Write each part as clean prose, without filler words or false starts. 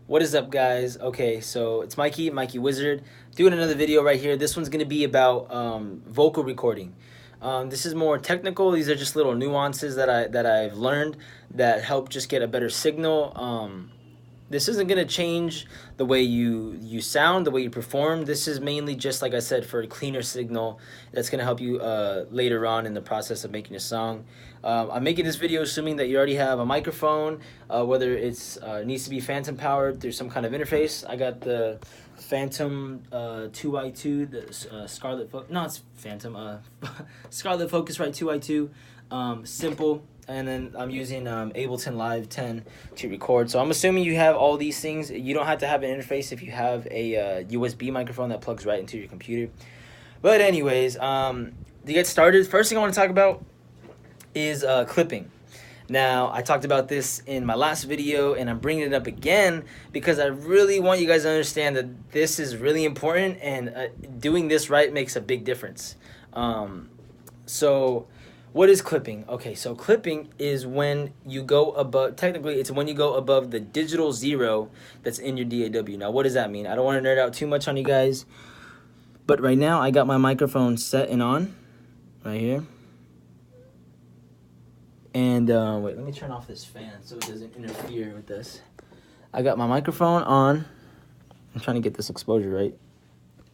What is up, guys? Okay, so it's Mikey Wizard, doing another video right here. This one's gonna be about vocal recording. This is more technical. These are just little nuances that I've learned that help just get a better signal. This isn't gonna change the way you sound, the way you perform. This is mainly just, like I said, for a cleaner signal that's gonna help you later on in the process of making a song. I'm making this video assuming that you already have a microphone, whether it's needs to be phantom powered through some kind of interface. I got the Phantom 2i2, the Scarlett no, it's Phantom Scarlett Focusrite 2i2, simple. And then I'm using Ableton Live 10 to record. So I'm assuming you have all these things. You don't have to have an interface if you have a USB microphone that plugs right into your computer. But anyways, to get started, first thing I want to talk about is clipping. Now, I talked about this in my last video, and I'm bringing it up again because I really want you guys to understand that this is really important, and doing this right makes a big difference. So what is clipping? Okay, so clipping is when you go above, technically it's when you go above the digital zero that's in your DAW. Now, what does that mean? I don't want to nerd out too much on you guys, but right now I got my microphone set and on right here. And wait, let me turn off this fan so it doesn't interfere with this. I got my microphone on. I'm trying to get this exposure right.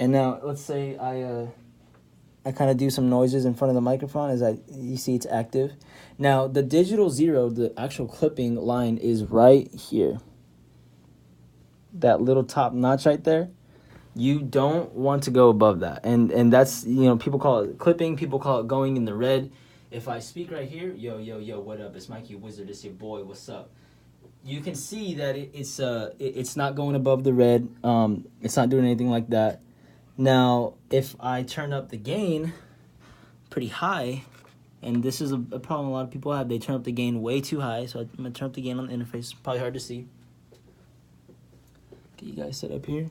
And now let's say I kind of do some noises in front of the microphone as you see it's active. Now the digital zero, the actual clipping line is right here. That little top notch right there. You don't want to go above that. And that's, you know, people call it clipping, people call it going in the red. If I speak right here, yo, what up? It's Mikey Wizard, it's your boy, what's up? You can see that it's not going above the red. It's not doing anything like that. Now, if I turn up the gain pretty high, and this is a problem a lot of people have, they turn up the gain way too high, so I'm going to turn up the gain on the interface. It's probably hard to see. Get you guys set up here.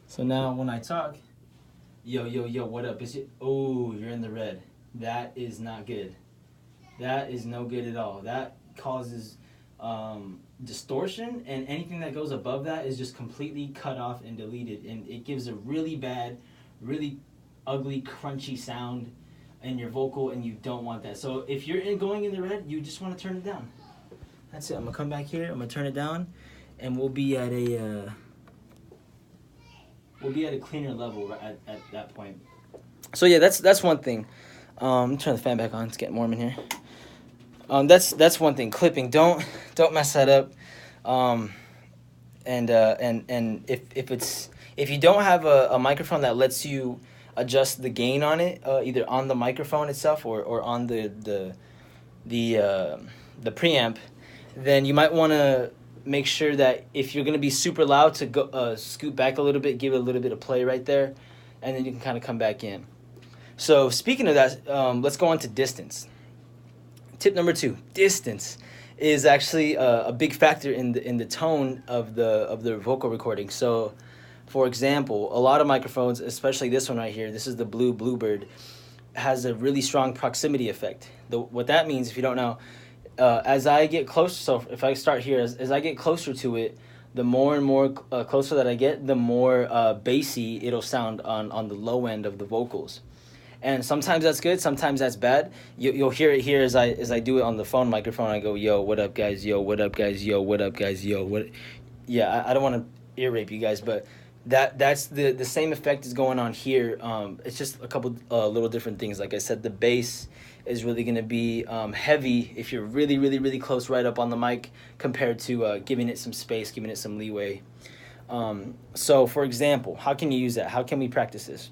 So now when I talk, yo, what up? Oh, you're in the red. That is not good. That is no good at all. That causes distortion, and anything that goes above that is just completely cut off and deleted, and it gives a really bad, really ugly, crunchy sound in your vocal, and you don't want that. So if you're going in the red, you just want to turn it down. That's it. I'm gonna come back here. I'm gonna turn it down, and we'll be at a cleaner level at that point. So yeah, that's one thing. Turn the fan back on. It's getting warm in here. That's one thing. Clipping. Don't mess that up. And if you don't have a microphone that lets you adjust the gain on it, either on the microphone itself or on the preamp, then you might want to make sure that if you're gonna be super loud, to go scoot back a little bit, give it a little bit of play right there, and then you can kind of come back in. So speaking of that, let's go on to distance. Tip number 2, distance is actually a big factor in the tone of the vocal recording. So, for example, a lot of microphones, especially this one right here, this is the Blue Bluebird, has a really strong proximity effect. What that means, if you don't know, as I get closer, so if I start here, as I get closer to it, the more and more closer that I get, the more bassy it'll sound on the low end of the vocals. And sometimes that's good, sometimes that's bad. You'll hear it here as I do it on the phone microphone. I go, yo, what up, guys? Yo, what up, guys? Yo, what up, guys? Yo, what? Yeah, I don't want to ear rape you guys, but that's the same effect is going on here. It's just a couple little different things. Like I said, the bass is really going to be heavy if you're really, really, really close right up on the mic, compared to giving it some space, giving it some leeway. So, for example, how can you use that? How can we practice this?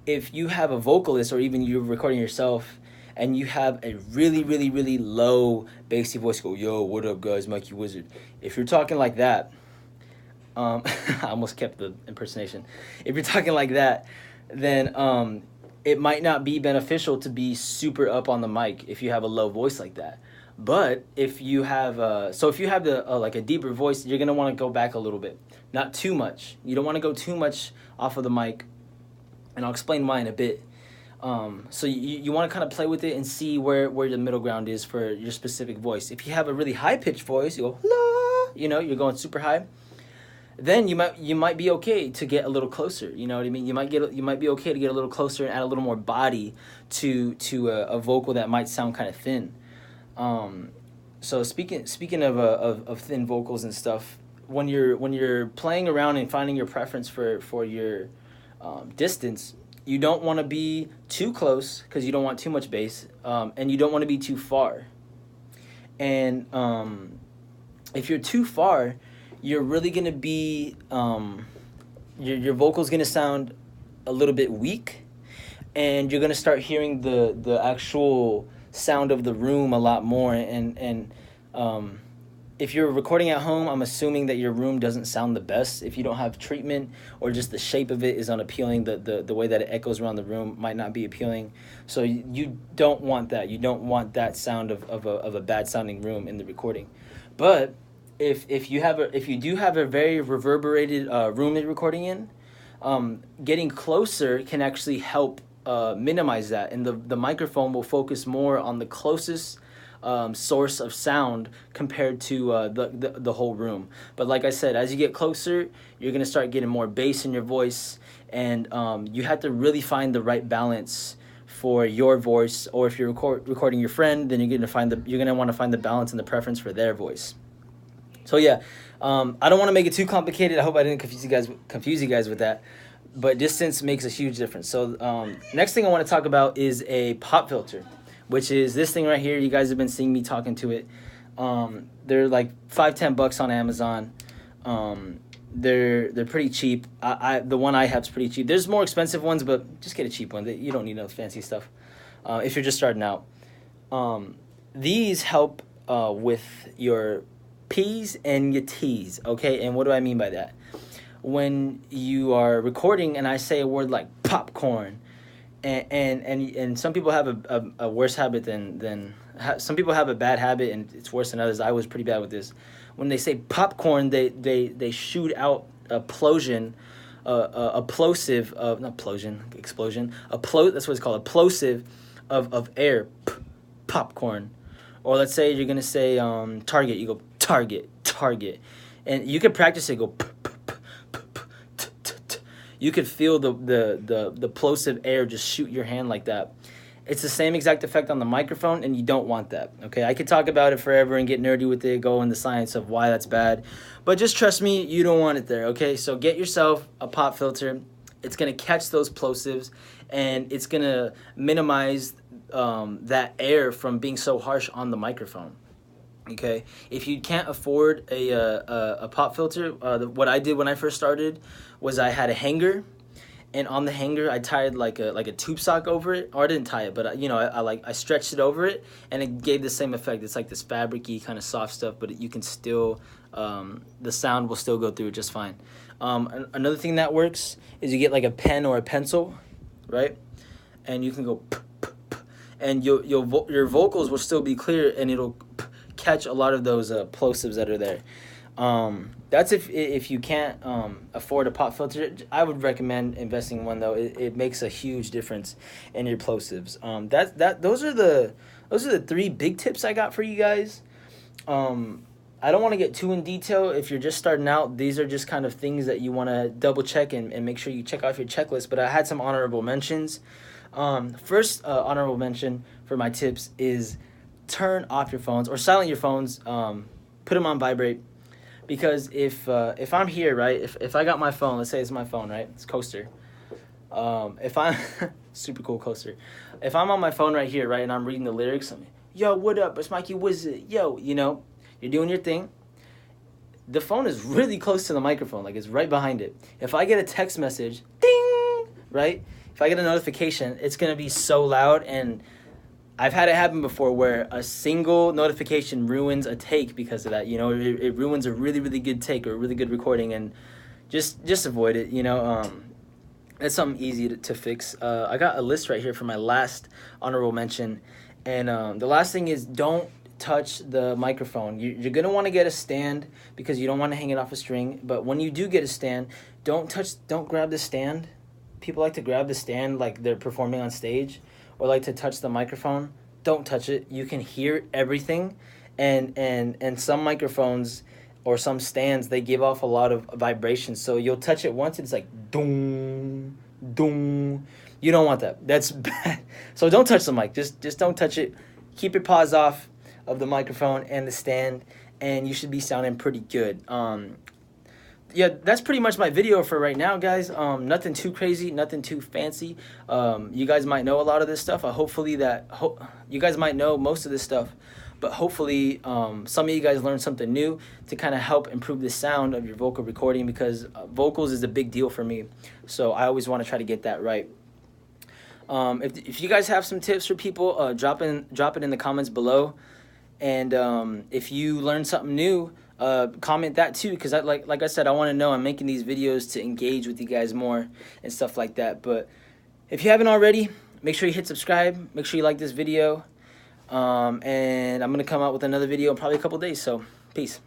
If you have a vocalist, or even you're recording yourself, and you have a really, really, really low bassy voice, go, yo, what up, guys, Mikey Wizard. If you're talking like that, I almost kept the impersonation. If you're talking like that, then it might not be beneficial to be super up on the mic if you have a low voice like that. But if you have, like a deeper voice, you're gonna want to go back a little bit, not too much. You don't want to go too much off of the mic. And I'll explain why in a bit. So you want to kind of play with it and see where the middle ground is for your specific voice. If you have a really high-pitched voice, you go, la, you know, you're going super high, then you might be okay to get a little closer. You know what I mean? You might be okay to get a little closer and add a little more body to a vocal that might sound kind of thin. So speaking of thin vocals and stuff, when you're playing around and finding your preference for your distance, you don't want to be too close because you don't want too much bass, and you don't want to be too far. And if you're too far, you're really gonna be your vocal's gonna sound a little bit weak, and you're gonna start hearing the actual sound of the room a lot more. And if you're recording at home, I'm assuming that your room doesn't sound the best. If you don't have treatment, or just the shape of it is unappealing, the way that it echoes around the room might not be appealing. So you don't want that. You don't want that sound of a bad sounding room in the recording. But if you do have a very reverberated room that you're recording in, getting closer can actually help minimize that, and the microphone will focus more on the closest source of sound compared to the whole room. But like I said, as you get closer, you're gonna start getting more bass in your voice, and you have to really find the right balance for your voice. Or if you're recording your friend, then you're gonna want to find the balance and the preference for their voice. So yeah, I don't want to make it too complicated. I hope I didn't confuse you guys with that. But distance makes a huge difference. So next thing I want to talk about is a pop filter, which is this thing right here. You guys have been seeing me talking to it. They're like $5-10 on Amazon. They're pretty cheap. The one I have is pretty cheap. There's more expensive ones, but just get a cheap one. You don't need no fancy stuff if you're just starting out. These help with your P's and your T's, okay? And what do I mean by that? When you are recording and I say a word like popcorn, and some people have a worse habit than some people have a bad habit, and it's worse than others. I was pretty bad with this. When they say popcorn, they shoot out a plosive of, not plosion, explosion, that's what it's called, a plosive of air, popcorn. Or let's say you're gonna say target, you go target, and you can practice it. Go. You could feel the plosive air just shoot your hand like that. It's the same exact effect on the microphone, and you don't want that. Okay, I could talk about it forever and get nerdy with it, go in the science of why that's bad, but just trust me, you don't want it there. Okay, so get yourself a pop filter. It's gonna catch those plosives, and it's gonna minimize that air from being so harsh on the microphone. Okay, if you can't afford a pop filter, what I did when I first started was I had a hanger, and on the hanger I tied like a tube sock over it. Or I didn't tie it, but I stretched it over it, and it gave the same effect. It's like this fabricy kind of soft stuff, but you can still the sound will still go through it just fine. Another thing that works is you get like a pen or a pencil, right? And you can go, and your vocals will still be clear, and it'll catch a lot of those plosives that are there. That's if you can't afford a pop filter. I would recommend investing in one, though. It makes a huge difference in your plosives. Those are the 3 big tips I got for you guys. I don't want to get too in detail. If you're just starting out, these are just kind of things that you want to double check and make sure you check off your checklist. But I had some honorable mentions. First honorable mention for my tips is turn off your phones or silent your phones. Put them on vibrate, because if I'm here, right, if I got my phone, let's say it's my phone, right, it's Coaster. If I'm super cool Coaster. If I'm on my phone right here, right, and I'm reading the lyrics, I'm, yo, what up? It's Mikey Wizard. Yo, you're doing your thing. The phone is really close to the microphone, like it's right behind it. If I get a text message, ding, right? If I get a notification, it's gonna be so loud, and I've had it happen before where a single notification ruins a take because of that. It ruins a really, really good take or a really good recording, and just avoid it. It's something easy to fix. I got a list right here for my last honorable mention, and the last thing is don't touch the microphone. You're gonna want to get a stand because you don't want to hang it off a string. But when you do get a stand, don't grab the stand. People like to grab the stand like they're performing on stage, or like to touch the microphone. Don't touch it. You can hear everything, and some microphones or some stands, they give off a lot of vibrations. So you'll touch it once, and it's like doom, doom. You don't want that. That's bad. So don't touch the mic. Just don't touch it. Keep your paws off of the microphone and the stand, and you should be sounding pretty good. Yeah, that's pretty much my video for right now, guys. Nothing too crazy, nothing too fancy. You guys might know a lot of this stuff. Hopefully you guys might know most of this stuff, but hopefully some of you guys learned something new to kind of help improve the sound of your vocal recording, because vocals is a big deal for me. So I always want to try to get that right. If you guys have some tips for people, drop it in the comments below. And if you learned something new, comment that too, because like I said, I want to know. I'm making these videos to engage with you guys more and stuff like that. But if you haven't already, make sure you hit subscribe. Make sure you like this video. And I'm going to come out with another video in probably a couple days. So peace.